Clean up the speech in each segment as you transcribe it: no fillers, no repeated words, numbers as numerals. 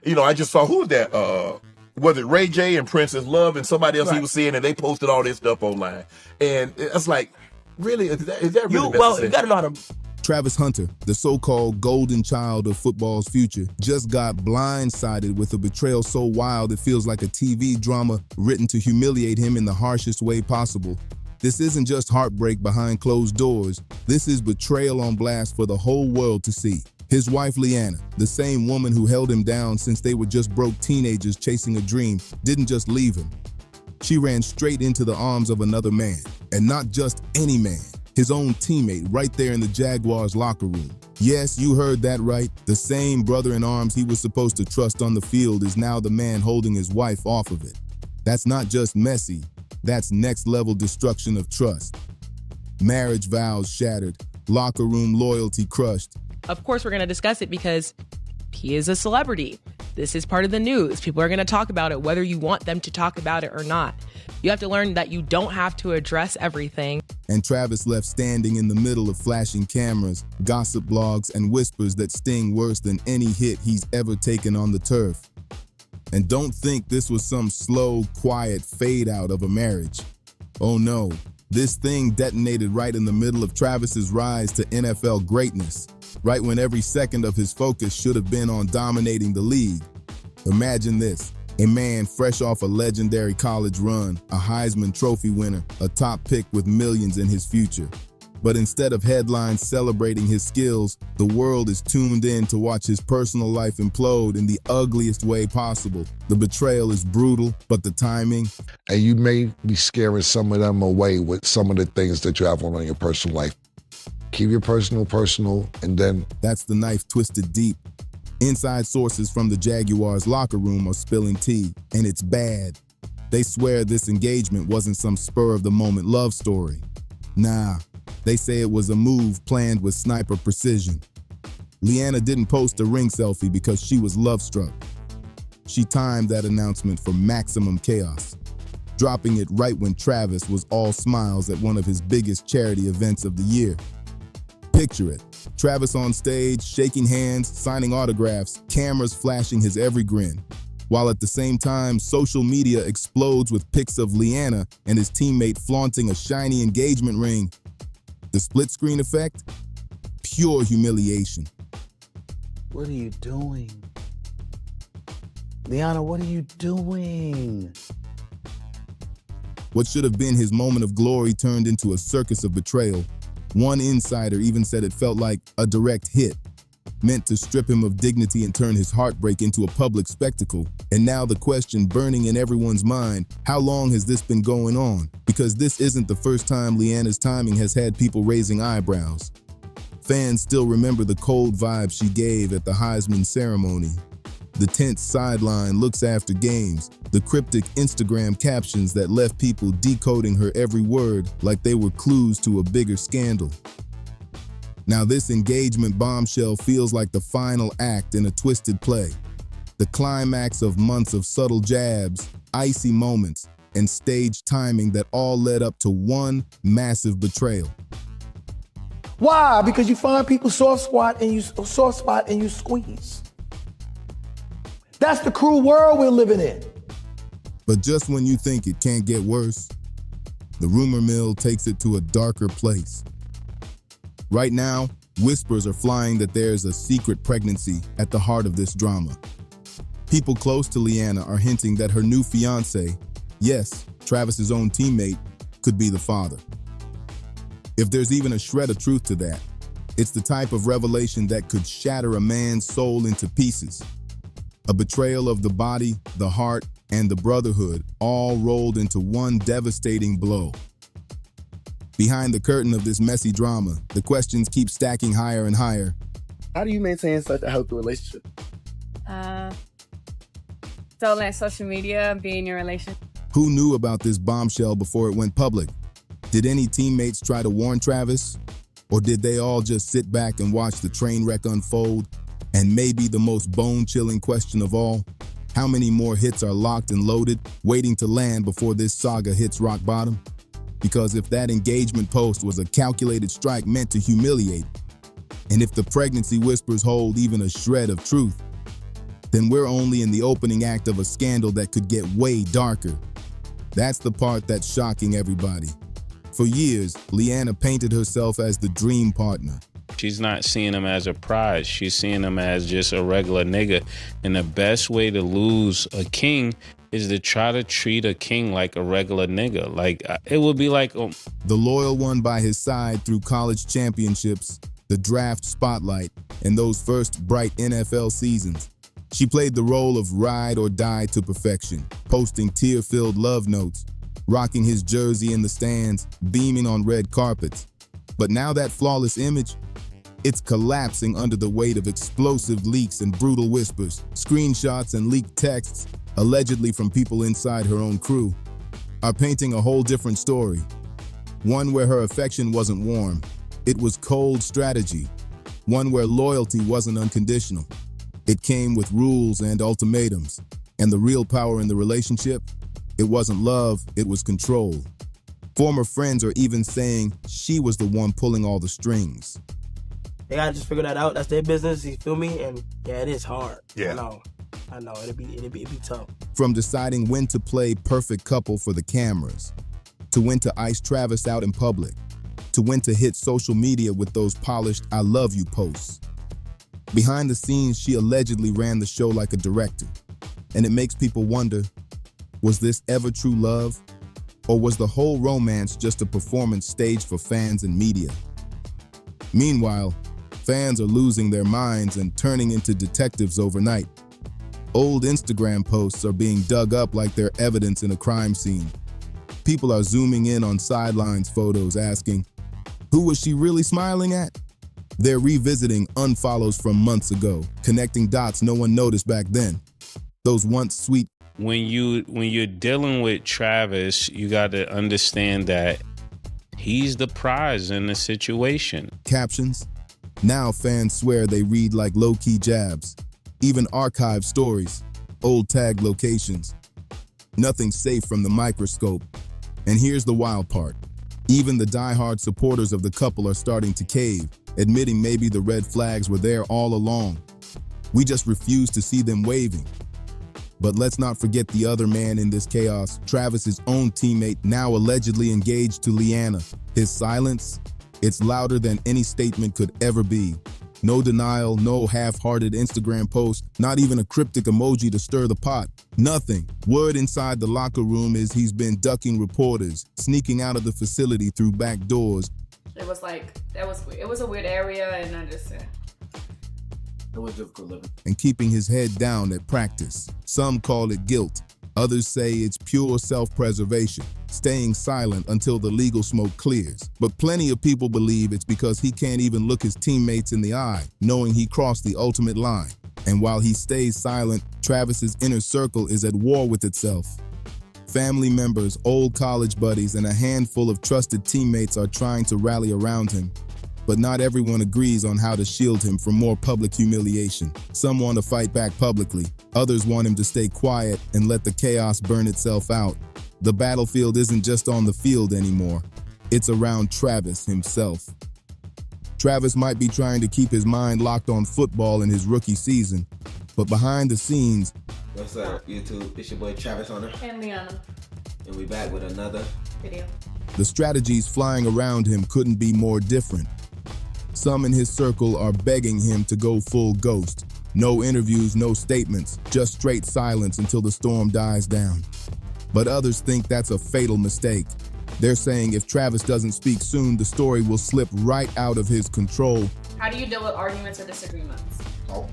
I just saw, who's that? Was it Ray J and Princess Love and somebody else he was seeing, and they posted all this stuff online. And it's like, really, is that really necessary? Well, you gotta know how to. Travis Hunter, the so-called golden child of football's future, just got blindsided with a betrayal so wild it feels like a TV drama written to humiliate him in the harshest way possible. This isn't just heartbreak behind closed doors. This is betrayal on blast for the whole world to see. His wife, Leanna, the same woman who held him down since they were just broke teenagers chasing a dream, didn't just leave him. She ran straight into the arms of another man, and not just any man. His own teammate right there in the Jaguars locker room. Yes, you heard that right. The same brother in arms he was supposed to trust on the field is now the man holding his wife off of it. That's not just messy, that's next level destruction of trust. Marriage vows shattered, locker room loyalty crushed. Of course, we're going to discuss it because he is a celebrity. This is part of the news. People are going to talk about it, whether you want them to talk about it or not. You have to learn that you don't have to address everything. And Travis left standing in the middle of flashing cameras, gossip blogs, and whispers that sting worse than any hit he's ever taken on the turf. And don't think this was some slow, quiet fade out of a marriage. Oh no, this thing detonated right in the middle of Travis's rise to NFL greatness, right when every second of his focus should have been on dominating the league. Imagine this. A man fresh off a legendary college run, a Heisman Trophy winner, a top pick with millions in his future. But instead of headlines celebrating his skills, the world is tuned in to watch his personal life implode in the ugliest way possible. The betrayal is brutal, but the timing... And you may be scaring some of them away with some of the things that you have on your personal life. Keep your personal, and then... That's the knife twisted deep. Inside sources from the Jaguars locker room are spilling tea, and it's bad. They swear this engagement wasn't some spur-of-the-moment love story. Nah, they say it was a move planned with sniper precision. Leanna didn't post a ring selfie because she was love-struck. She timed that announcement for maximum chaos, dropping it right when Travis was all smiles at one of his biggest charity events of the year. Picture it. Travis on stage, shaking hands, signing autographs, cameras flashing his every grin. While at the same time, social media explodes with pics of Leanna and his teammate flaunting a shiny engagement ring. The split screen effect? Pure humiliation. What are you doing? Leanna, what are you doing? What should have been his moment of glory turned into a circus of betrayal. One insider even said it felt like a direct hit, meant to strip him of dignity and turn his heartbreak into a public spectacle. And now the question burning in everyone's mind, how long has this been going on? Because this isn't the first time Leanna's timing has had people raising eyebrows. Fans still remember the cold vibe she gave at the Heisman ceremony. The tense sideline looks after games, the cryptic Instagram captions that left people decoding her every word like they were clues to a bigger scandal. Now this engagement bombshell feels like the final act in a twisted play, the climax of months of subtle jabs, icy moments, and staged timing that all led up to one massive betrayal. Why? Because you find people soft spot and you squeeze. That's the cruel world we're living in. But just when you think it can't get worse, the rumor mill takes it to a darker place. Right now, whispers are flying that there's a secret pregnancy at the heart of this drama. People close to Leanna are hinting that her new fiancé, yes, Travis's own teammate, could be the father. If there's even a shred of truth to that, it's the type of revelation that could shatter a man's soul into pieces. A betrayal of the body, the heart, and the brotherhood, all rolled into one devastating blow. Behind the curtain of this messy drama, the questions keep stacking higher and higher. How do you maintain such a healthy relationship? Don't let social media be in your relationship. Who knew about this bombshell before it went public? Did any teammates try to warn Travis? Or did they all just sit back and watch the train wreck unfold? And maybe the most bone-chilling question of all, how many more hits are locked and loaded, waiting to land before this saga hits rock bottom? Because if that engagement post was a calculated strike meant to humiliate, and if the pregnancy whispers hold even a shred of truth, then we're only in the opening act of a scandal that could get way darker. That's the part that's shocking everybody. For years, Leanna painted herself as the dream partner. She's not seeing him as a prize. She's seeing him as just a regular nigga. And the best way to lose a king is to try to treat a king like a regular nigga. Like, it would be like... The loyal one by his side through college championships, the draft spotlight, and those first bright NFL seasons. She played the role of ride or die to perfection, posting tear-filled love notes, rocking his jersey in the stands, beaming on red carpets. But now that flawless image, it's collapsing under the weight of explosive leaks and brutal whispers, screenshots and leaked texts, allegedly from people inside her own crew, are painting a whole different story. One where her affection wasn't warm. It was cold strategy. One where loyalty wasn't unconditional. It came with rules and ultimatums. And the real power in the relationship? It wasn't love, it was control. Former friends are even saying she was the one pulling all the strings. They gotta just figure that out. That's their business, you feel me? And yeah, it is hard. Yeah. I know. It'd be tough. From deciding when to play perfect couple for the cameras, to when to ice Travis out in public, to when to hit social media with those polished I love you posts. Behind the scenes, she allegedly ran the show like a director. And it makes people wonder, was this ever true love? Or was the whole romance just a performance staged for fans and media? Meanwhile, fans are losing their minds and turning into detectives overnight. Old Instagram posts are being dug up like they're evidence in a crime scene. People are zooming in on sidelines photos asking, who was she really smiling at? They're revisiting unfollows from months ago, connecting dots no one noticed back then. Those once sweet. When you're dealing with Travis, you got to understand that he's the prize in the situation. Captions. Now fans swear they read like low-key jabs. Even archived stories, old tagged locations. Nothing safe from the microscope. And here's the wild part. Even the diehard supporters of the couple are starting to cave, admitting maybe the red flags were there all along. We just refuse to see them waving. But let's not forget the other man in this chaos, Travis's own teammate, now allegedly engaged to Leanna. His silence, it's louder than any statement could ever be. No denial, no half-hearted Instagram post, not even a cryptic emoji to stir the pot. Nothing. Word inside the locker room is he's been ducking reporters, sneaking out of the facility through back doors. It was like, it was a weird area, and I just said, It was difficult living. And keeping his head down at practice. Some call it guilt. Others say it's pure self-preservation, staying silent until the legal smoke clears. But plenty of people believe it's because he can't even look his teammates in the eye, knowing he crossed the ultimate line. And while he stays silent, Travis's inner circle is at war with itself. Family members, old college buddies, and a handful of trusted teammates are trying to rally around him. But not everyone agrees on how to shield him from more public humiliation. Some want to fight back publicly. Others want him to stay quiet and let the chaos burn itself out. The battlefield isn't just on the field anymore. It's around Travis himself. Travis might be trying to keep his mind locked on football in his rookie season, but behind the scenes... What's up, YouTube? It's your boy Travis Hunter. and Liana, And we back with another video. The strategies flying around him couldn't be more different. Some in his circle are begging him to go full ghost. No interviews, no statements, just straight silence until the storm dies down. But others think that's a fatal mistake. They're saying if Travis doesn't speak soon, the story will slip right out of his control. How do you deal with arguments or disagreements? Oh,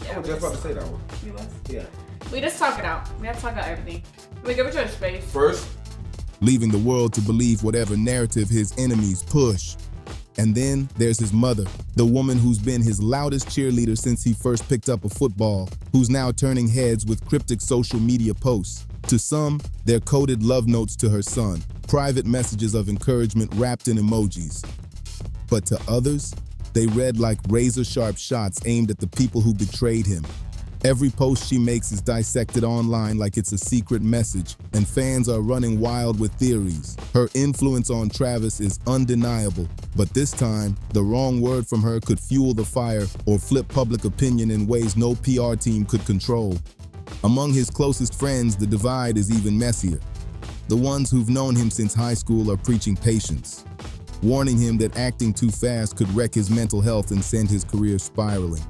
Yeah, I was just about to say that one. You was? Yeah. We just talk it out. We have to talk about everything. We give each other space. First, Leaving the world to believe whatever narrative his enemies push. And then there's his mother, the woman who's been his loudest cheerleader since he first picked up a football, who's now turning heads with cryptic social media posts. To some, they're coded love notes to her son, private messages of encouragement wrapped in emojis. But to others, they read like razor-sharp shots aimed at the people who betrayed him. Every post she makes is dissected online like it's a secret message, and fans are running wild with theories. Her influence on Travis is undeniable, but this time, the wrong word from her could fuel the fire or flip public opinion in ways no PR team could control. Among his closest friends, the divide is even messier. The ones who've known him since high school are preaching patience, warning him that acting too fast could wreck his mental health and send his career spiraling.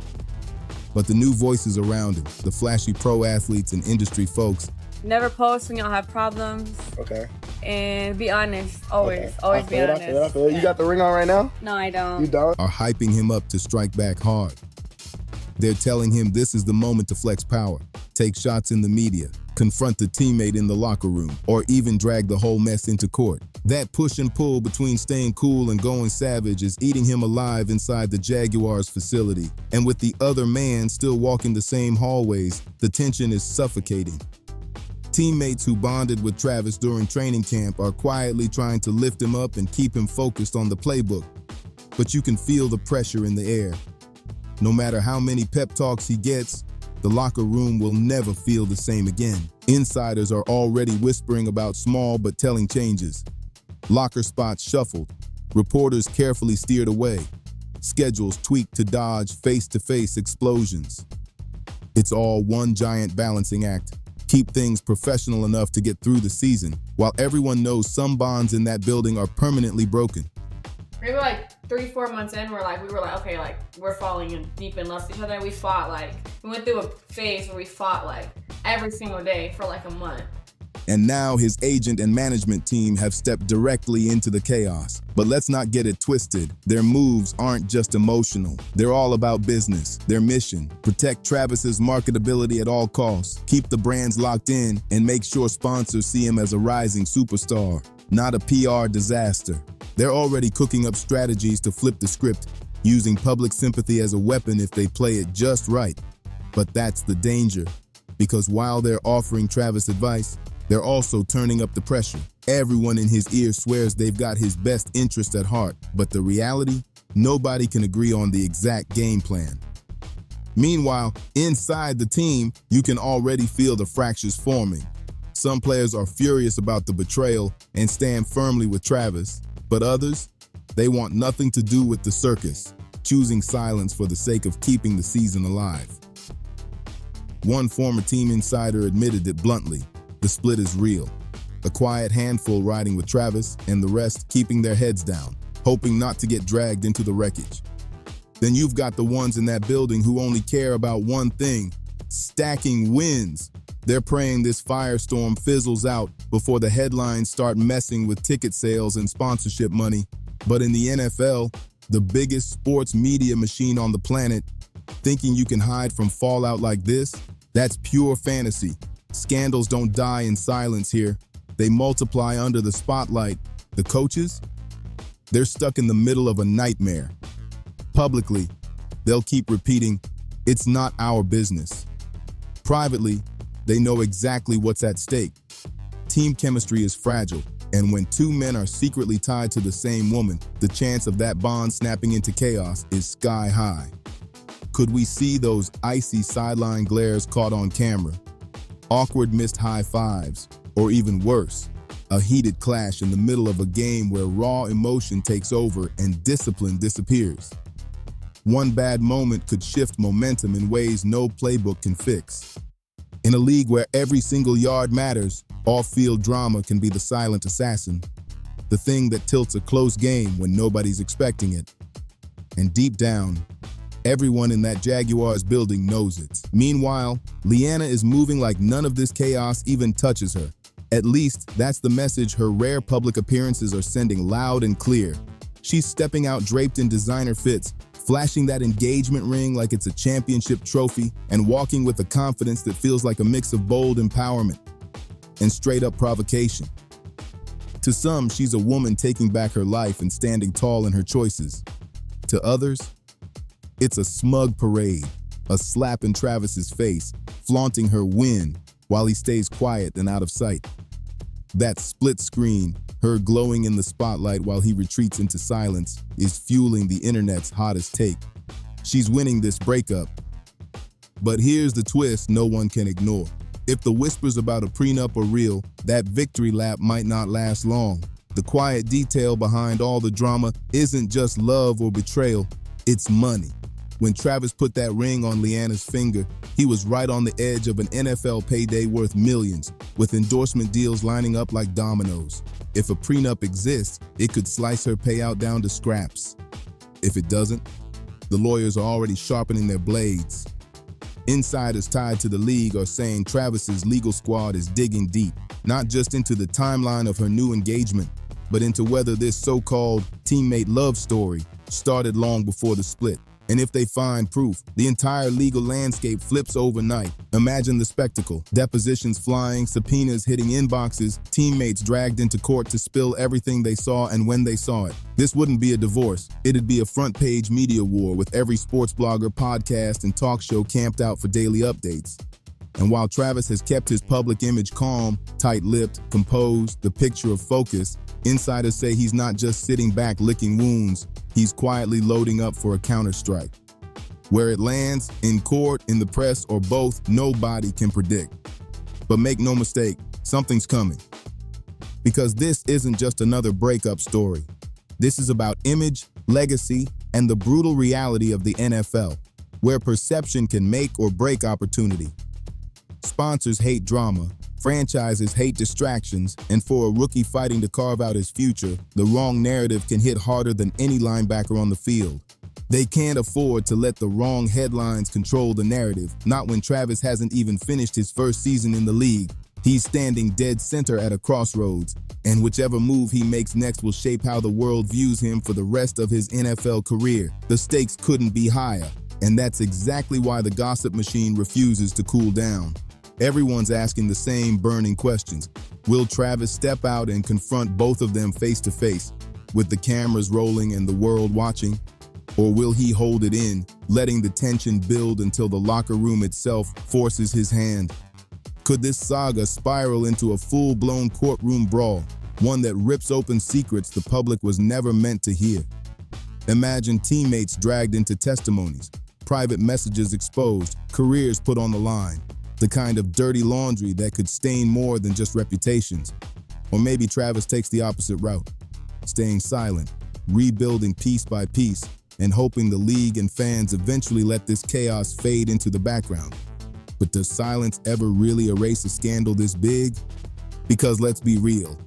But the new voices around him, the flashy pro athletes and industry folks, never post when y'all have problems. Okay. And be honest, always. Okay. Always be honest. I feel it. You got the ring on right now? No, I don't. You don't? are hyping him up to strike back hard. They're telling him this is the moment to flex power, take shots in the media, confront the teammate in the locker room, or even drag the whole mess into court. That push and pull between staying cool and going savage is eating him alive inside the Jaguars facility. And with the other man still walking the same hallways, the tension is suffocating. Teammates who bonded with Travis during training camp are quietly trying to lift him up and keep him focused on the playbook. But you can feel the pressure in the air. No matter how many pep talks he gets, the locker room will never feel the same again. Insiders are already whispering about small but telling changes. Locker spots shuffled, reporters carefully steered away, schedules tweaked to dodge face-to-face explosions. It's all one giant balancing act. Keep things professional enough to get through the season, while everyone knows some bonds in that building are permanently broken. Maybe like 3-4 months in, we were like, okay, like we're falling in deep in love with each other. We fought we went through a phase where we fought like every single day for like a month. And now his agent and management team have stepped directly into the chaos. But let's not get it twisted. Their moves aren't just emotional. They're all about business, their mission. Protect Travis's marketability at all costs. Keep the brands locked in and make sure sponsors see him as a rising superstar, not a PR disaster. They're already cooking up strategies to flip the script, using public sympathy as a weapon if they play it just right. But that's the danger, because while they're offering Travis advice, they're also turning up the pressure. Everyone in his ear swears they've got his best interest at heart, but the reality, nobody can agree on the exact game plan. Meanwhile, inside the team, you can already feel the fractures forming. Some players are furious about the betrayal and stand firmly with Travis, but others, they want nothing to do with the circus, choosing silence for the sake of keeping the season alive. One former team insider admitted it bluntly. The split is real. A quiet handful riding with Travis and the rest keeping their heads down, hoping not to get dragged into the wreckage. Then you've got the ones in that building who only care about one thing, stacking wins. They're praying this firestorm fizzles out before the headlines start messing with ticket sales and sponsorship money. But in the NFL, the biggest sports media machine on the planet, thinking you can hide from fallout like this, that's pure fantasy. Scandals don't die in silence here. They multiply under the spotlight. The coaches? They're stuck in the middle of a nightmare. Publicly, they'll keep repeating, "It's not our business." Privately, they know exactly what's at stake. Team chemistry is fragile, and when two men are secretly tied to the same woman, the chance of that bond snapping into chaos is sky high. Could we see those icy sideline glares caught on camera? Awkward missed high fives, or even worse, a heated clash in the middle of a game where raw emotion takes over and discipline disappears. One bad moment could shift momentum in ways no playbook can fix. In a league where every single yard matters, off-field drama can be the silent assassin, the thing that tilts a close game when nobody's expecting it. And deep down, everyone in that Jaguars building knows it. Meanwhile, Leanna is moving like none of this chaos even touches her. At least, that's the message her rare public appearances are sending loud and clear. She's stepping out draped in designer fits, flashing that engagement ring like it's a championship trophy, and walking with a confidence that feels like a mix of bold empowerment and straight-up provocation. To some, she's a woman taking back her life and standing tall in her choices. To others, it's a smug parade, a slap in Travis's face, flaunting her win while he stays quiet and out of sight. That split screen, her glowing in the spotlight while he retreats into silence, is fueling the internet's hottest take. She's winning this breakup. But here's the twist no one can ignore. If the whispers about a prenup are real, that victory lap might not last long. The quiet detail behind all the drama isn't just love or betrayal, it's money. When Travis put that ring on Leanna's finger, he was right on the edge of an NFL payday worth millions, with endorsement deals lining up like dominoes. If a prenup exists, it could slice her payout down to scraps. If it doesn't, the lawyers are already sharpening their blades. Insiders tied to the league are saying Travis's legal squad is digging deep, not just into the timeline of her new engagement, but into whether this so-called teammate love story started long before the split. And if they find proof, the entire legal landscape flips overnight. Imagine the spectacle. Depositions flying, subpoenas hitting inboxes, teammates dragged into court to spill everything they saw and when they saw it. This wouldn't be a divorce. It'd be a front-page media war with every sports blogger, podcast, and talk show camped out for daily updates. And while Travis has kept his public image calm, tight-lipped, composed, the picture of focus, insiders say he's not just sitting back licking wounds, he's quietly loading up for a counterstrike. Where it lands, in court, in the press, or both, nobody can predict. But make no mistake, something's coming. Because this isn't just another breakup story. This is about image, legacy, and the brutal reality of the NFL, where perception can make or break opportunity. Sponsors hate drama, franchises hate distractions, and for a rookie fighting to carve out his future, the wrong narrative can hit harder than any linebacker on the field. They can't afford to let the wrong headlines control the narrative, not when Travis hasn't even finished his first season in the league. He's standing dead center at a crossroads, and whichever move he makes next will shape how the world views him for the rest of his NFL career. The stakes couldn't be higher, and that's exactly why the gossip machine refuses to cool down. Everyone's asking the same burning questions. Will Travis step out and confront both of them face to face, with the cameras rolling and the world watching? Or will he hold it in, letting the tension build until the locker room itself forces his hand? Could this saga spiral into a full-blown courtroom brawl, one that rips open secrets the public was never meant to hear? Imagine teammates dragged into testimonies, private messages exposed, careers put on the line. The kind of dirty laundry that could stain more than just reputations. Or maybe Travis takes the opposite route, staying silent, rebuilding piece by piece, and hoping the league and fans eventually let this chaos fade into the background. But does silence ever really erase a scandal this big? Because let's be real,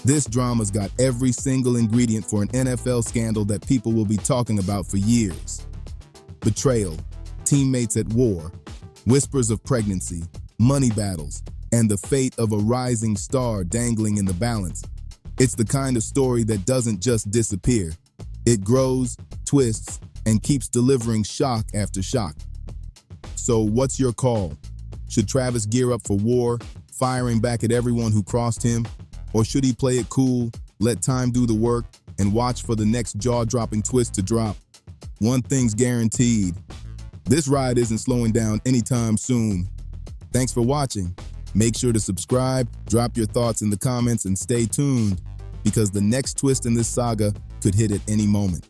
this drama's got every single ingredient for an NFL scandal that people will be talking about for years. Betrayal, teammates at war, whispers of pregnancy, money battles, and the fate of a rising star dangling in the balance. It's the kind of story that doesn't just disappear. It grows, twists, and keeps delivering shock after shock. So what's your call? Should Travis gear up for war, firing back at everyone who crossed him? Or should he play it cool, let time do the work, and watch for the next jaw-dropping twist to drop? One thing's guaranteed. This ride isn't slowing down anytime soon. Thanks for watching. Make sure to subscribe, drop your thoughts in the comments, and stay tuned, because the next twist in this saga could hit at any moment.